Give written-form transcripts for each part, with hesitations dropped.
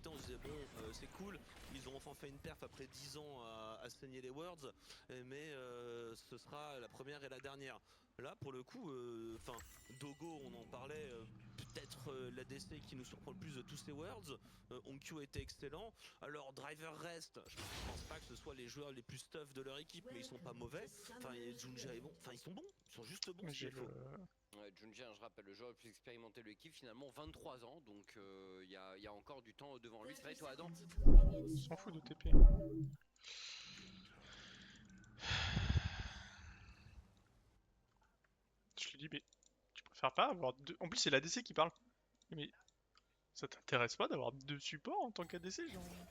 montait, on se disait bon, c'est cool, ils ont enfin fait une perf après 10 ans à saigner les Worlds, mais ce sera la première et la dernière. Là, pour le coup, enfin, Dogo, on en parlait, peut-être l'ADC qui nous surprend le plus de tous ces Worlds. Onkyo était excellent. Alors, Driver reste, je pense pas que ce soit les joueurs les plus stuff de leur équipe, mais ils sont pas mauvais. Enfin, Junja est bon, enfin, ils sont bons, ils sont juste bons, Mais ce j'ai qu'il faut. le. Junji, hein, je rappelle, le joueur le plus expérimenté de l'équipe, finalement 23 ans, donc il y a encore du temps devant lui. C'est vrai, toi, Adam? On s'en fout de TP. Je lui dis, mais tu préfères pas avoir deux. En plus, c'est l'ADC qui parle. Mais ça t'intéresse pas d'avoir deux supports en tant qu'ADC, genre. Hein.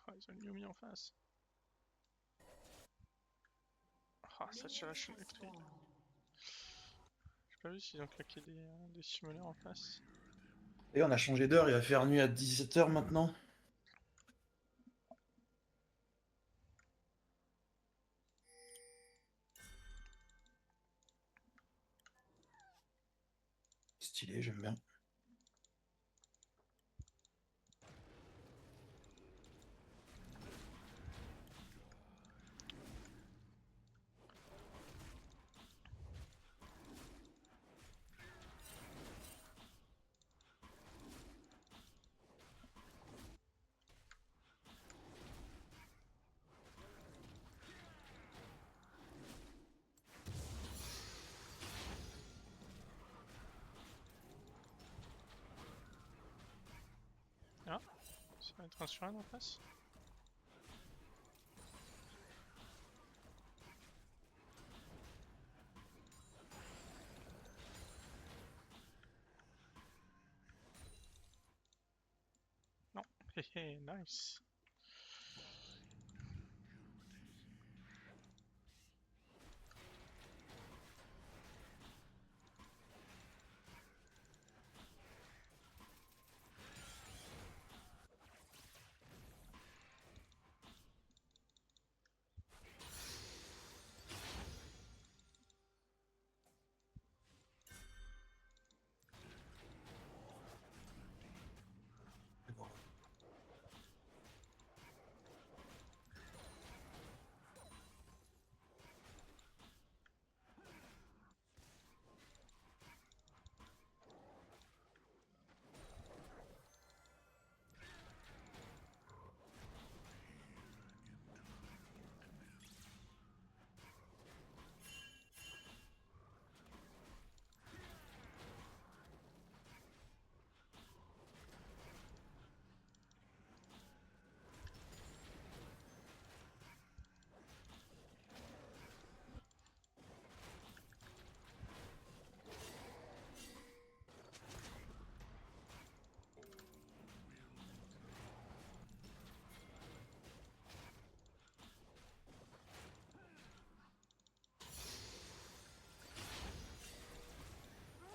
Ah, ils ont une Yumi en face. Ah, ça lâche électrique. J'ai pas vu s'ils ont claqué des summoners en face. Et on a changé d'heure, il va faire nuit à 17h maintenant. Stylé, j'aime bien. Ah, ça va être un sur un en face. Non, hehe, nice.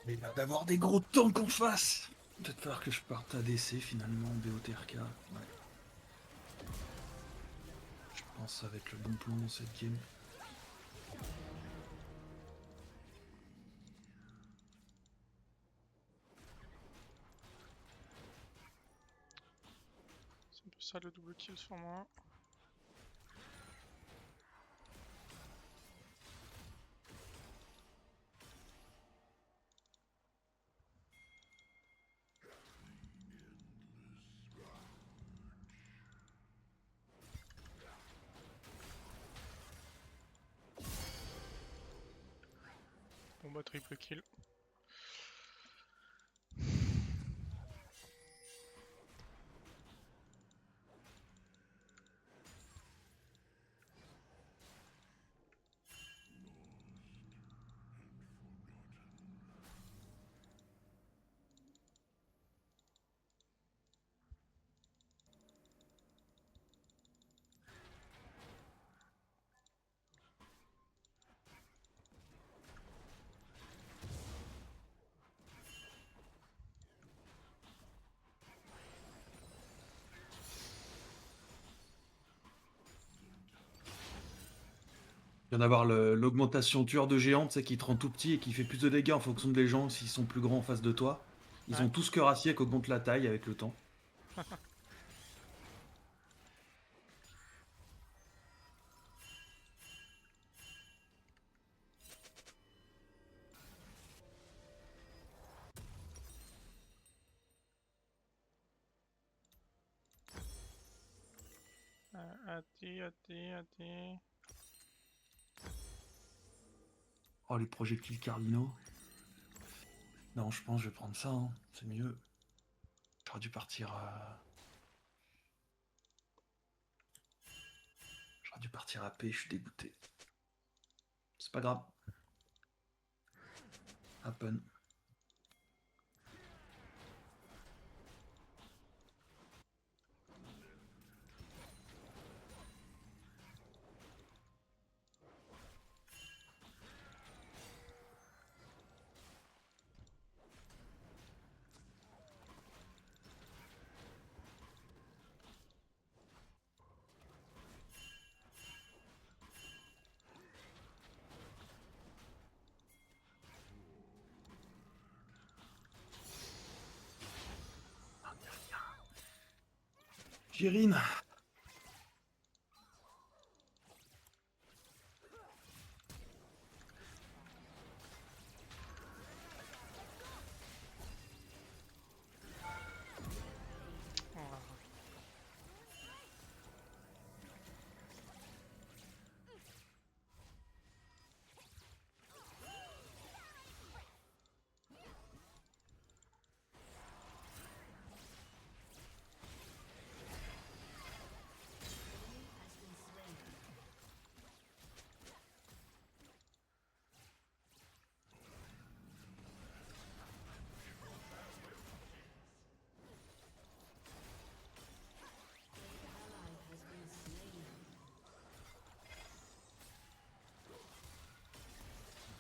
Mais il a d'avoir des gros tanks en face. Peut-être falloir que je parte ADC finalement, BOTRK. Ouais. Je pense que ça va être le bon plan dans cette game. C'est un peu ça le double kill sur moi. Bon bah triple kill. vient d'avoir l'augmentation tueur de géants, tu sais, qui te rend tout petit et qui fait plus de dégâts en fonction des gens s'ils sont plus grands en face de toi. Ils Ouais. ont tous cuirassier qui augmente la taille avec le temps. Attends. Oh, les projectiles cardinaux. Non, je pense que je vais prendre ça, hein. C'est mieux. J'aurais dû partir. J'aurais dû partir à paix, je suis dégoûté. C'est pas grave. Happen. Jirine.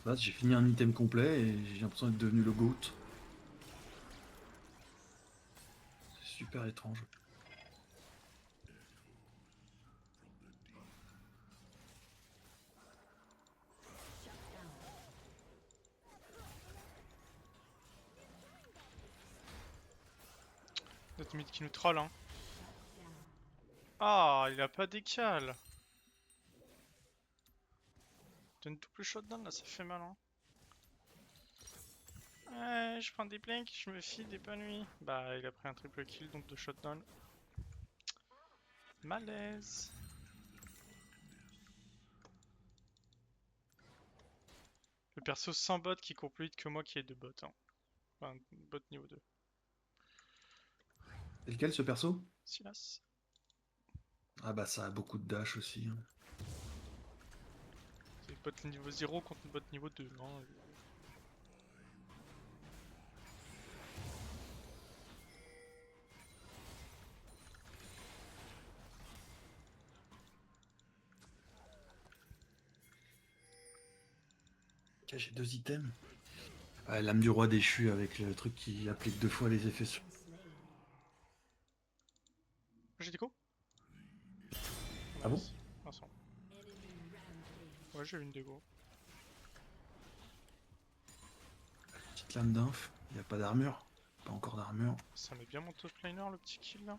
Là, j'ai fini un item complet et j'ai l'impression d'être devenu le GOAT. C'est super étrange. Notre mid qui nous troll, hein. Ah, il a pas décal. Donne double shotdown là, ça fait mal, hein. Ouais, je prends des blinks, je me fie d'épanoui. Bah, il a pris un triple kill donc de shotdown. Malaise. Le perso sans bot qui court plus vite que moi qui est de bot, hein. Enfin, bot niveau 2. C'est lequel ce perso? Silas. Ah bah ça a beaucoup de dash aussi, hein. C'est bot niveau 0 contre bot niveau 2, hein. Ok, j'ai 2 items. Ah, l'âme du roi déchu avec le truc qui applique 2 fois les effets sur. J'ai déco. Ah bon? Nice. Vincent. Ouais, j'ai eu une dégo. Petite lame d'inf. Il n'y a pas d'armure. Pas encore d'armure. Ça met bien mon top laner le petit kill là.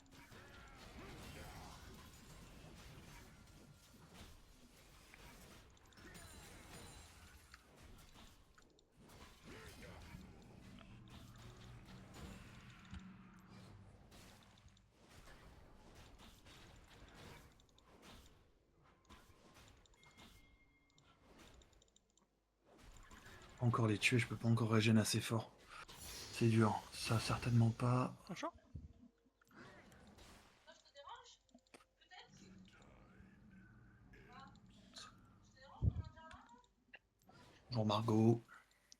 Encore les tuer, je peux pas encore régénérer assez fort. C'est dur. Ça certainement pas. Bonjour. Bonjour Margot.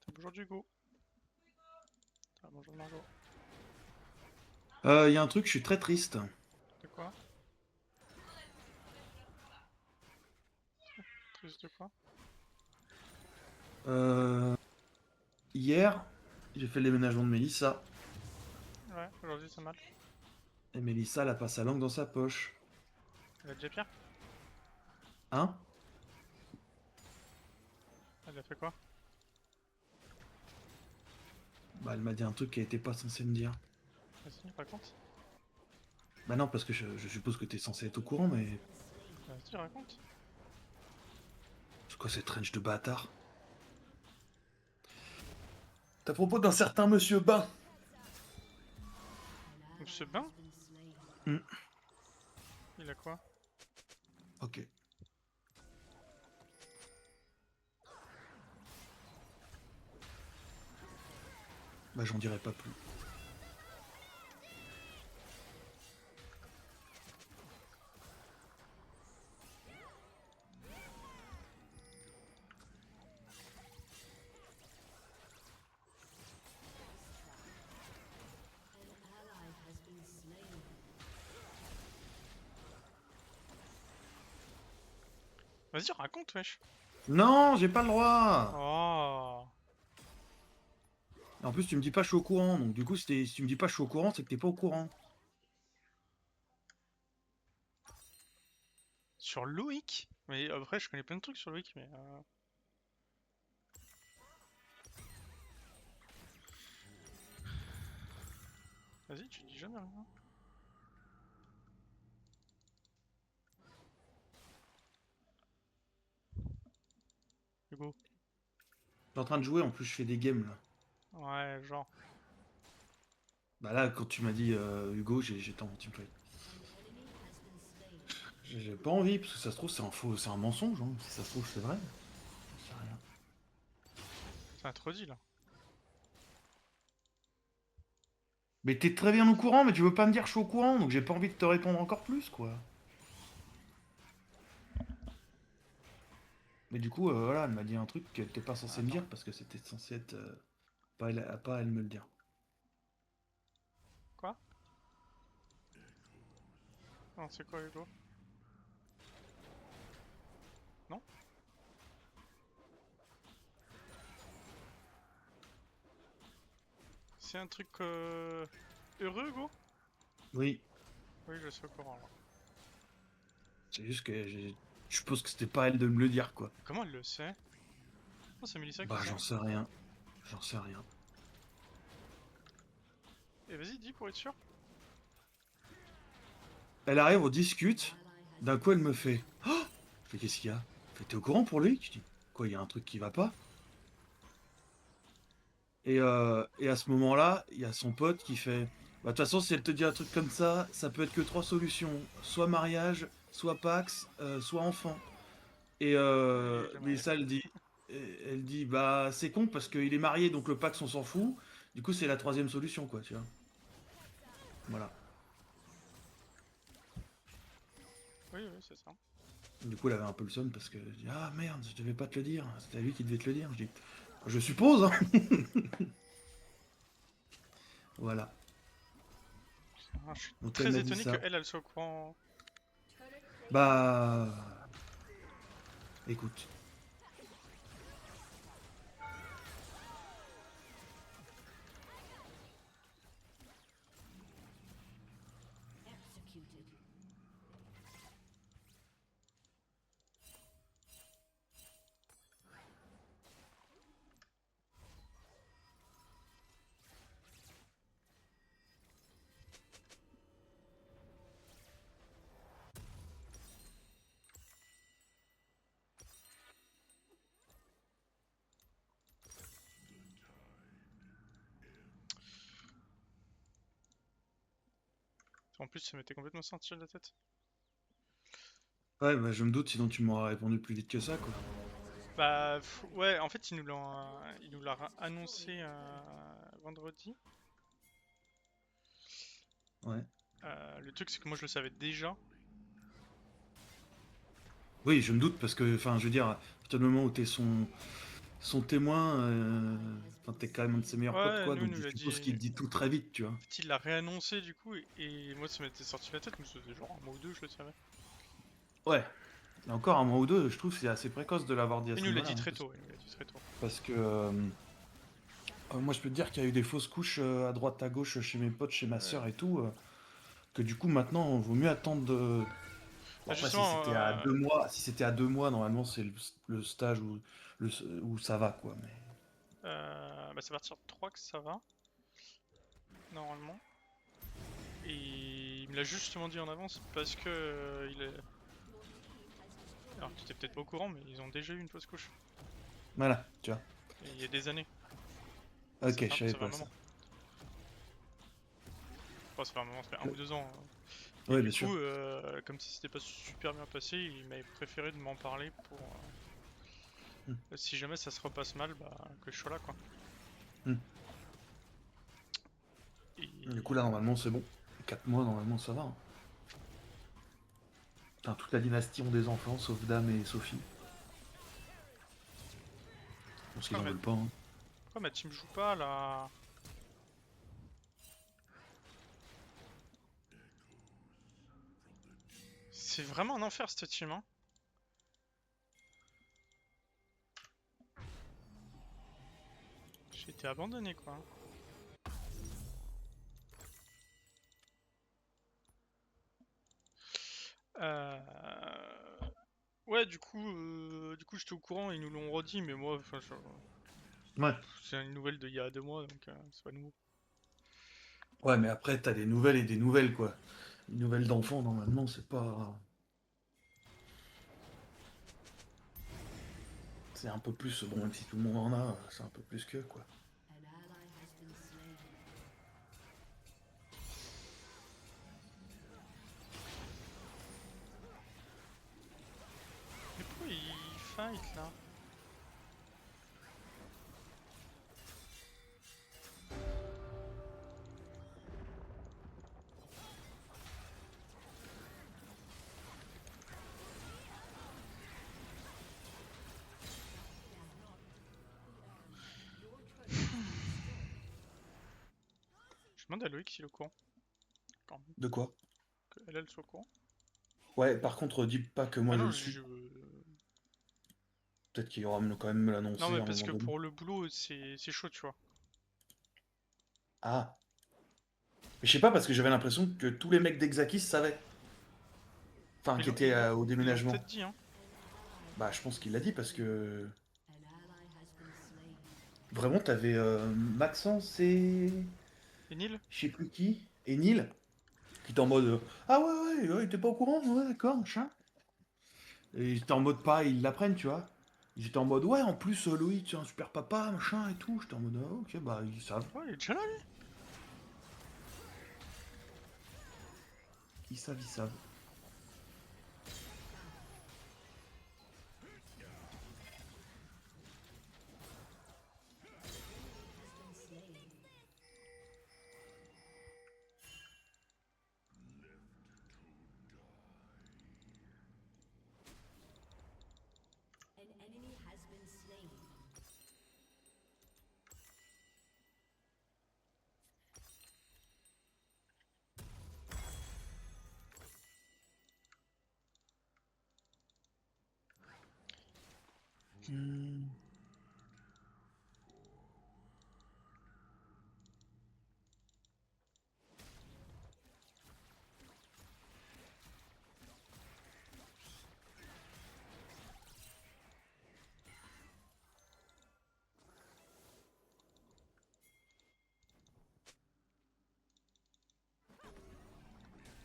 Bonjour Dugo. Bonjour Margot. Il y a un truc, je suis très triste. De quoi? Triste de quoi? Hier, j'ai fait le déménagement de Mélissa. Ouais, aujourd'hui c'est mal. Et Mélissa, elle a pas sa langue dans sa poche. Elle a déjà pire? Hein? Elle a fait quoi? Bah, elle m'a dit un truc qu'elle était pas censée me dire. Vas-y, raconte. Bah non, parce que je suppose que t'es censé être au courant, mais... Vas-y, raconte. C'est quoi cette range de bâtard? C'est à propos d'un certain monsieur Bain. Monsieur Bain? Hmm. Il a quoi? Ok. Bah j'en dirai pas plus. Vas-y, raconte, wesh. Non, j'ai pas le droit. Oh. En plus, tu me dis pas je suis au courant, donc du coup, si tu me dis pas je suis au courant, c'est que t'es pas au courant. Sur Loïc? Mais après, je connais plein de trucs sur Loïc, mais... Vas-y, tu dis jamais rien. Hugo. Je suis en train de jouer, en plus, je fais des games là. Ouais, genre. Bah là, quand tu m'as dit Hugo, j'étais en teamfight. J'ai pas envie, parce que ça se trouve, c'est un faux, c'est un mensonge. Hein. Si ça se trouve, c'est vrai. Je sais rien. T'as trop dit, là. Mais t'es très bien au courant, mais tu veux pas me dire je suis au courant, donc j'ai pas envie de te répondre encore plus, quoi. Mais du coup, voilà, elle m'a dit un truc qu'elle était pas censée me dire, parce que c'était censé être... pas elle me le dire. Quoi? Non, c'est quoi, Hugo? Non? C'est un truc heureux, Hugo? Oui, Oui, je suis au courant, là. c'est juste que je suppose que c'était pas elle de me le dire, quoi. Comment elle le sait? Oh, c'est Mélissa qui Bah, sait. j'en sais rien. J'en sais rien. Et vas-y, dis pour être sûr. Elle arrive, on discute. D'un coup, elle me fait... Oh, je fais, qu'est-ce qu'il y a? Elle fait, t'es au courant pour lui? Je dis, quoi, il y a un truc qui va pas? Et à ce moment-là, il y a son pote qui fait... Bah, de toute façon, si elle te dit un truc comme ça peut être que trois solutions. Soit mariage, soit Pax, soit enfant. Oui, j'aimerais. Mais ça, elle dit, bah, c'est con parce qu'il est marié, donc le Pax, on s'en fout. Du coup, c'est la troisième solution, quoi, tu vois. Voilà. Oui, oui, c'est ça. Du coup, elle avait un peu le seum parce que je dis, ah merde, je devais pas te le dire. C'était lui qui devait te le dire. Je dis, je suppose, hein. Voilà. Ah, je suis Donc elle très m'a dit étonné ça. qu'elle soit au courant. Bah, écoute. En plus, ça m'était complètement sorti de la tête. Ouais, bah, je me doute, sinon tu m'aurais répondu plus vite que ça, quoi. Bah, ouais, en fait, il nous l'a annoncé vendredi. Ouais. Le truc, c'est que moi, je le savais déjà. Oui, je me doute parce que, enfin, je veux dire, à partir du moment où t'es son témoin, enfin, t'es quand même un de ses meilleurs potes, Ouais, quoi. nous, il Donc nous je l'a suppose dit. qu'il te dit tout très vite, tu vois. En fait, il l'a réannoncé du coup, et moi, ça m'était sorti de la tête, mais c'était genre un mois ou deux, je le savais. Ouais. Et encore un mois ou deux, je trouve que c'est assez précoce de l'avoir dit à Il ce nous l'a moment-là. dit Hein, très tôt, il nous l'a dit très tôt. parce que moi, je peux te dire qu'il y a eu des fausses couches à droite, à gauche, chez mes potes, chez ma Ouais. sœur et tout. Que du coup, maintenant, il vaut mieux attendre Bon, après, si Justement, c'était à 2 mois, si c'était à 2 mois, normalement, c'est le stage où ça va, quoi. Mais... bah, c'est à partir de 3 que ça va, normalement. Et il me l'a justement dit en avance parce que il est... Alors tu t'es peut-être pas au courant, mais ils ont déjà eu une fausse couche. Voilà, tu vois. Et il y a des années. Ok, je savais Ça fait un pas ça. moment. Enfin, ça fait un moment, ça fait 1 ou 2 ans. Et Ouais, du bien sûr. coup, comme si c'était pas super bien passé, il m'avait préféré de m'en parler pour... Hmm. Si jamais ça se repasse mal, bah, que je sois là, quoi. Hmm. Et... Du coup, là, normalement, c'est bon. 4 mois, normalement, ça va. Hein. Putain, toute la dynastie ont des enfants, sauf Dame et Sophie. Je pense qu'ils en veulent pas. Hein. Pourquoi ma team joue pas, là? C'est vraiment un enfer, cette team, hein. J'ai été abandonné, quoi. Euh... Ouais, du coup, j'étais au courant, ils nous l'ont redit, mais moi, enfin, Ouais. c'est une nouvelle d'il y a 2 mois, donc c'est pas nouveau. Ouais, mais après, t'as des nouvelles et des nouvelles, quoi. Les nouvelles d'enfants, normalement, c'est pas... C'est un peu plus... Bon, même si tout le monde en a, c'est un peu plus que, quoi. Mais pourquoi ils fight, là? Je demande à Loïc s'il est au courant. Quand même, De quoi? qu'elle, elle soit au courant. Ouais, par contre, dis pas que moi Ah je non, le suis. je... Peut-être qu'il y aura quand même me Non, l'annoncer mais à un parce moment que donné. pour le boulot, c'est chaud, tu vois. Ah. Mais je sais pas, parce que j'avais l'impression que tous les mecs d'Exakis savaient. Enfin, Mais qui étaient au ils l'ont déménagement. peut-être dit, hein. Bah, je pense qu'il l'a dit, parce que... Vraiment, t'avais Maxence et... Et Neil? Je sais plus qui. Et Neil. Qui était en mode... ah ouais, t'es pas au courant? Ouais, d'accord, machin. Et ils étaient en mode pas, ils l'apprennent, tu vois. Ils étaient en mode, ouais, en plus, Loïc, c'est un super papa, machin et tout. J'étais en mode, ah, ok, bah, ils savent. Ouais, il est déjà là, lui. Ils savent, ils savent. Hmm.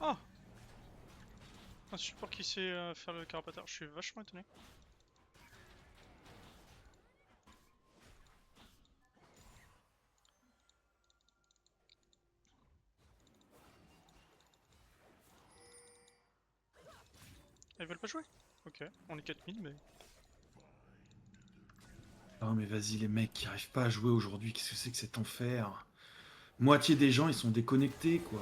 Ah! Un support qui sait faire le carapateur, je suis vachement étonné. Ah, ils veulent pas jouer? Ok, on est 4000, mais... Ah mais vas-y les mecs qui arrivent pas à jouer aujourd'hui, qu'est-ce que c'est que cet enfer? Moitié des gens ils sont déconnectés quoi.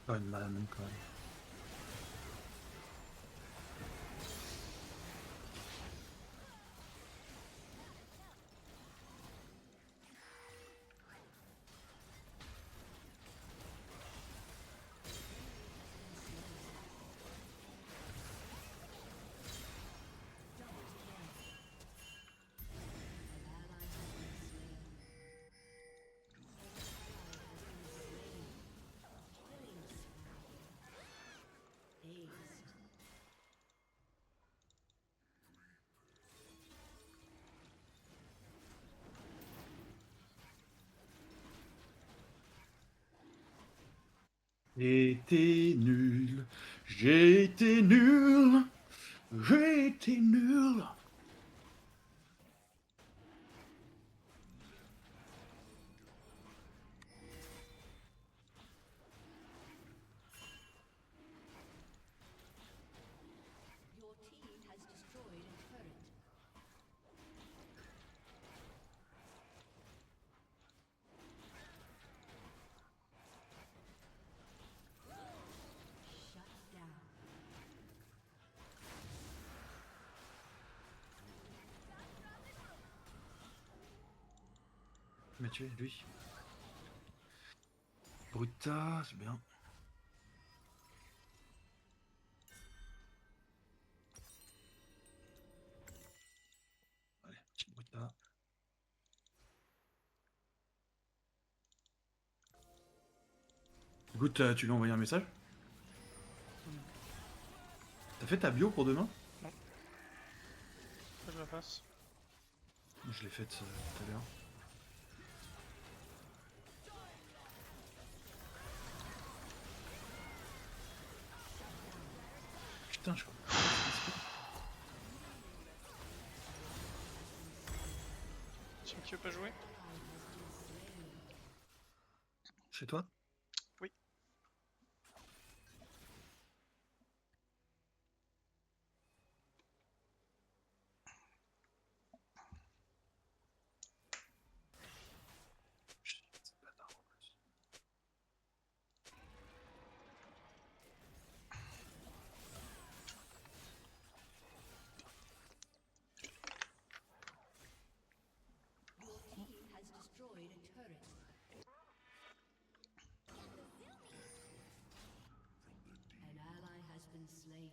Pas une malade même quand même. J'ai été nul, j'ai été nul, j'ai été nul. Your team has destroyed a turret. Shut down. Mais tu es lui. Bruta, c'est bien. Allez, petit Bruta. Écoute, tu lui as envoyé un message? T'as fait ta bio pour demain? Faut que je la fasse. Je l'ai faite tout à l'heure. Putain, je comprends. Tu veux pas jouer? Chez toi? Oui. Your team has destroyed a turret. An ally has been slain.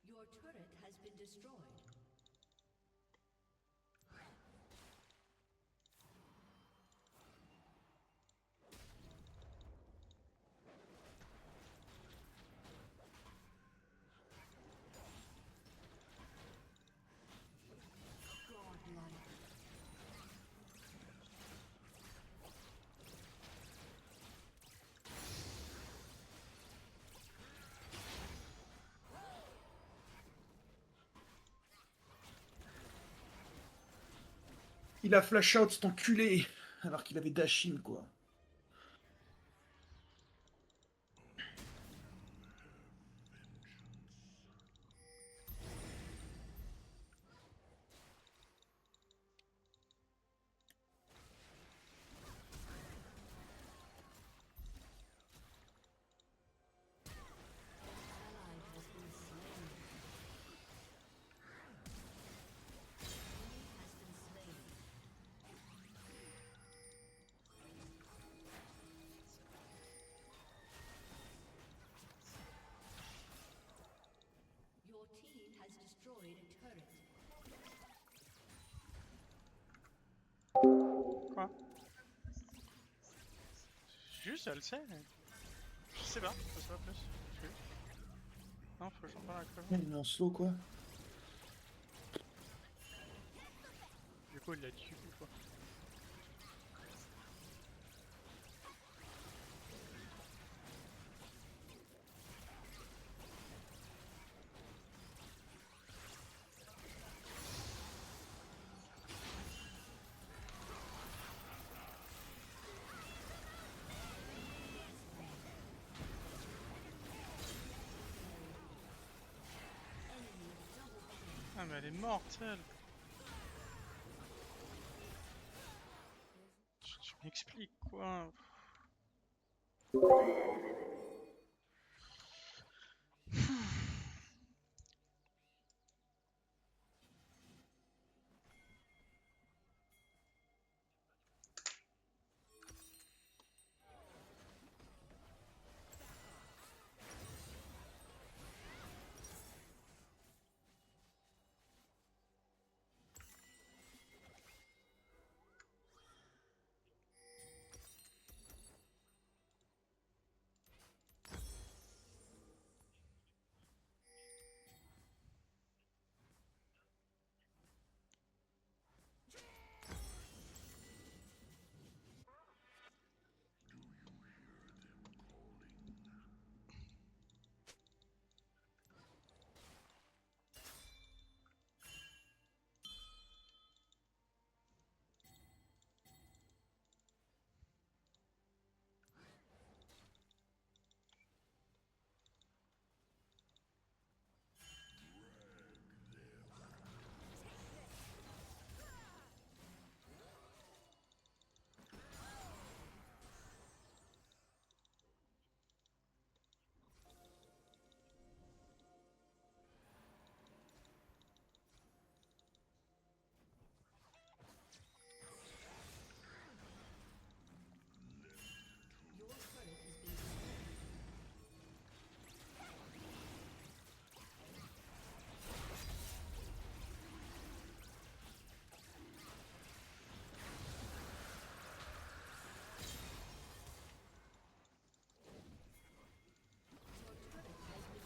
Your turret has been destroyed. Godlike. Il a flash out cet enculé, alors qu'il avait Dashin quoi. Ally has been slain. Has been slain. Your team has destroyed a turret. Quoi? Juste, elle sait. Je sais pas plus. Juste. Non, faut que j'en parle avec le. Il est en slow quoi. Du coup, il l'a tué quoi. Ah, mais elle est morte, elle. Tu m'expliques quoi? Your turret has been destroyed. Your turret has been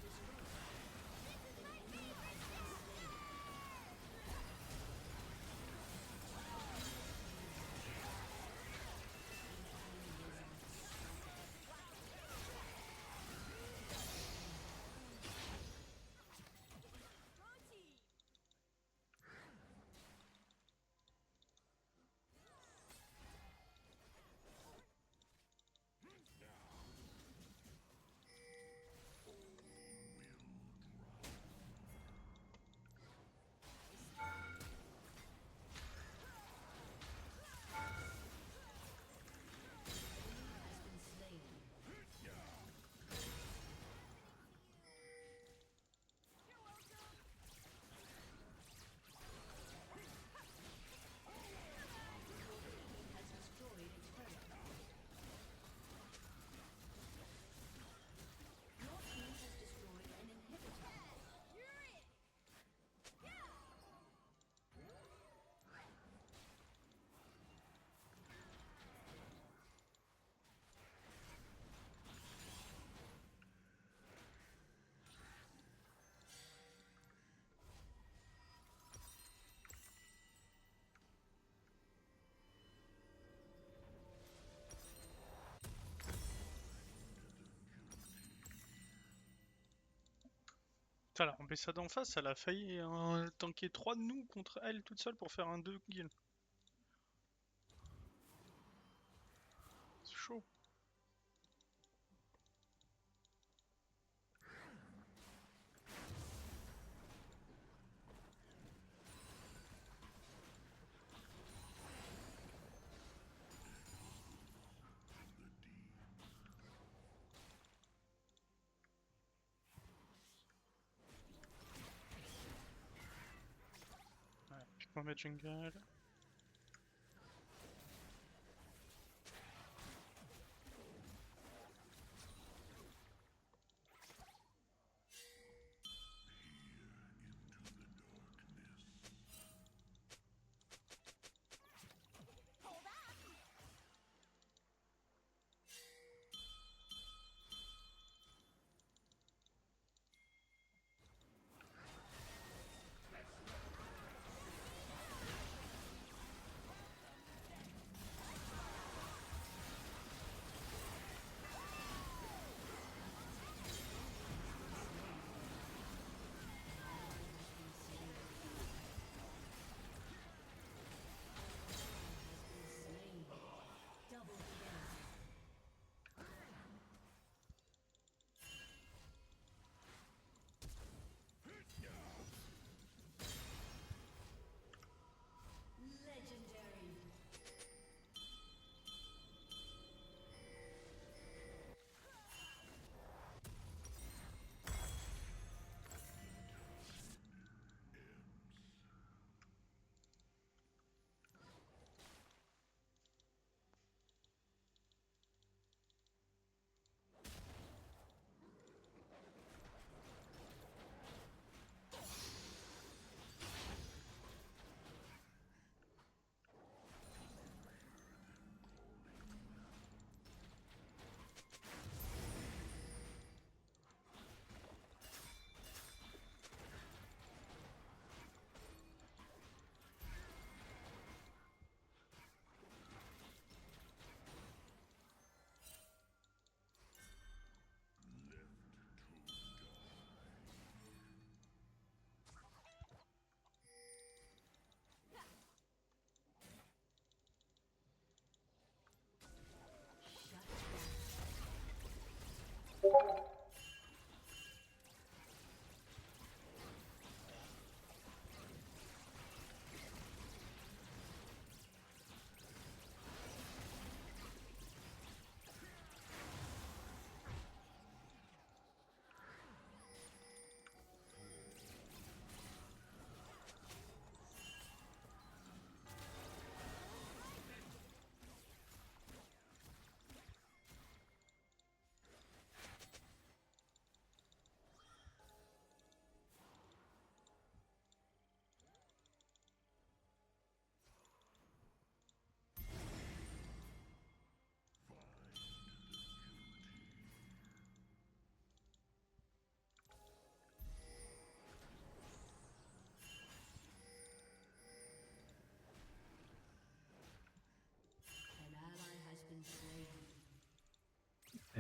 destroyed. An enemy has been slain. Has been slain. Has destroyed a turret. Your team has destroyed an inhibitor. Putain, la Ambessa d'en face, elle a failli tanker 3 de nous contre elle toute seule pour faire un 2 kill. C'est chaud. Ouais, pique-moi ma jungle.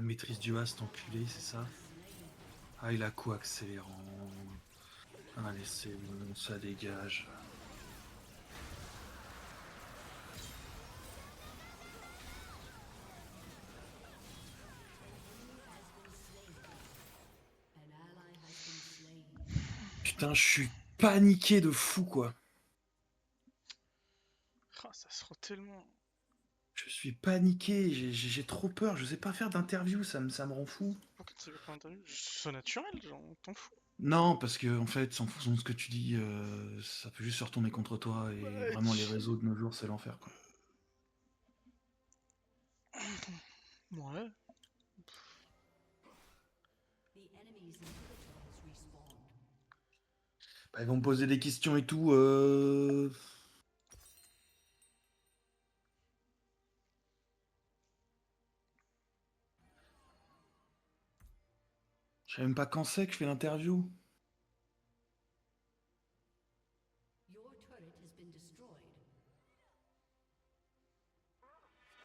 maîtrise du A, cet enculé, c'est ça? Ah, il a quoi accélérant? Allez, c'est bon, ça dégage. An ally has been slain. Putain, je suis paniqué de fou, quoi. Ah, ça se rend tellement. Je suis paniqué, j'ai trop peur, je sais pas faire d'interview, ça me rend fou. Pourquoi tu veux pas interview? C'est naturel, genre, t'en fous. Non, parce que en fait, en fonction de ce que tu dis, ça peut juste se retourner contre toi et Ouais, vraiment les réseaux de nos jours, c'est l'enfer, quoi. Ouais. The enemy's inhibitor has respawned. Bah, ils vont me poser des questions et tout. Je sais même pas quand c'est que je fais l'interview. Your turret has been destroyed. Triple kill.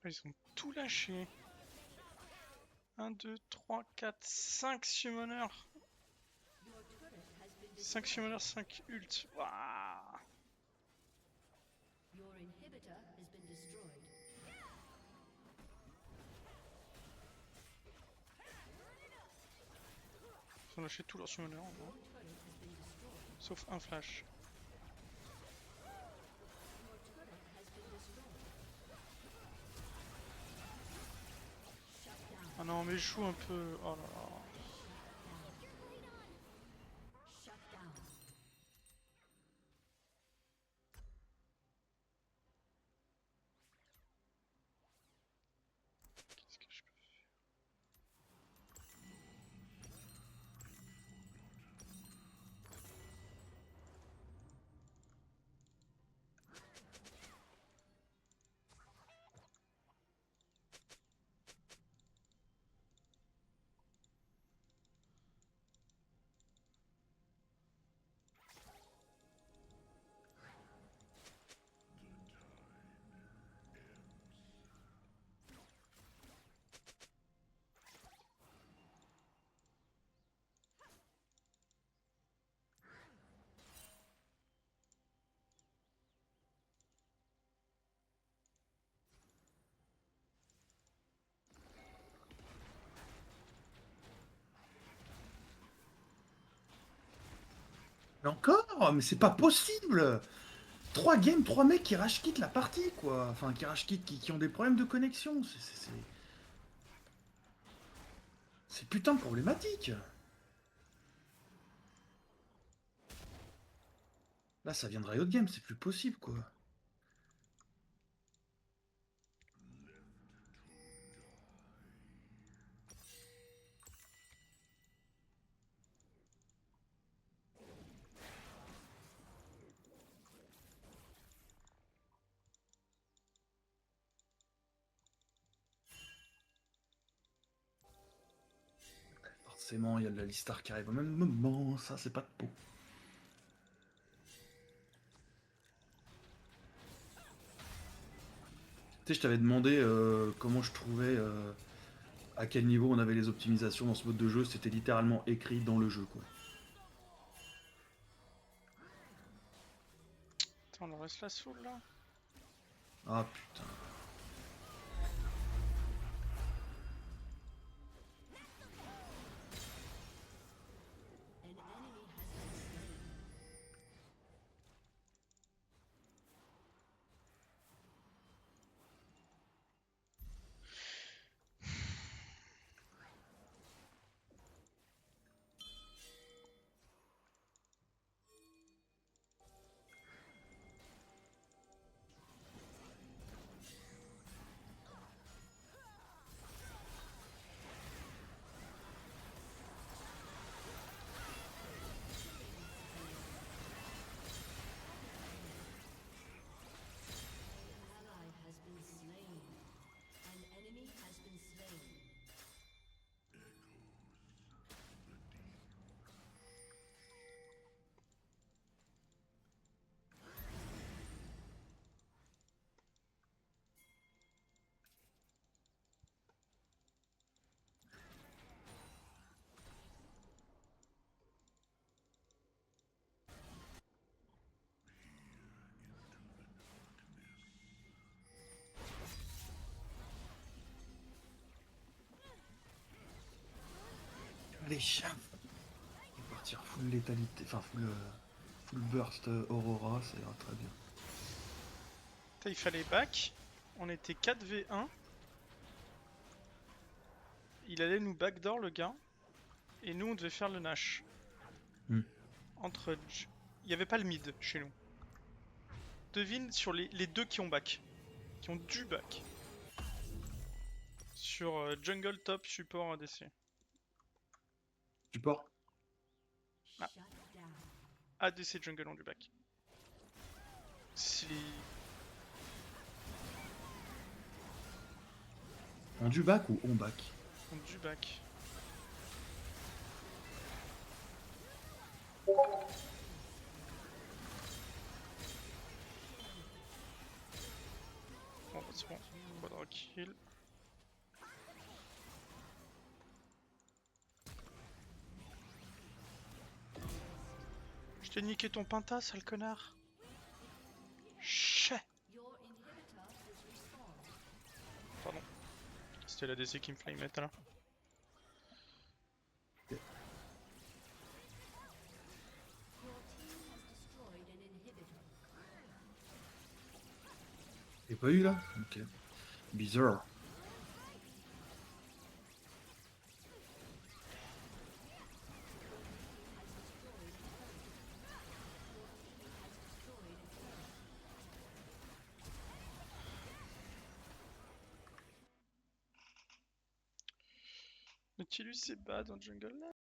Ils ont tout lâché. 1, 2, 3, 4, 5 summoners. Your turret has been 5 destroyed. summoners, 5 ult. Waouh. Your inhibitor has been destroyed. Ils ont lâché tous leurs summoners en gros. Your turret has been destroyed. Sauf un flash. Your turret has been destroyed. Shut down. Ah non, mais joue un peu. Oh là là. Shut down. Qu'est-ce que je peux faire? Mais encore? Mais c'est pas possible! 3 games, 3 mecs qui rage quittent la partie, quoi. Enfin, qui rage quittent, qui ont des problèmes de connexion. C'est putain de problématique. Là, ça vient de Riot Games, c'est plus possible, quoi. Forcément, il y a de la Listar qui arrive au même moment, ça, c'est pas de peau. Tu sais, je t'avais demandé comment je trouvais, à quel niveau on avait les optimisations dans ce mode de jeu. C'était littéralement écrit dans le jeu, quoi. Attends, on leur reste la soul là. Ah putain. An enemy has been slain. An ally has been slain. An enemy has been slain. Allez, chien. On va partir full létalité, enfin full burst Aurora, ça ira très bien. Putain, il fallait back. On était 4v1. Il allait nous backdoor le gars. Et nous on devait faire le Nash. Hmm. Il n'y avait pas le mid chez nous. Devine sur les deux qui ont back. Qui ont dû back. Sur jungle top support ADC. Support. Ah. Shut down. ADC jungle ont du back. C'est les... On du back ou on back? ont du back. Bon bah c'est bon, quadra kill. Je t'ai niqué ton penta, sale connard. Chais. Your inhibitor has respawned. Pardon. C'était la DC qui me fallait mettre là. Your team has destroyed an inhibitor. T'as pas eu là? Ok. Bizarre. Nautilus c'est bad en jungle là.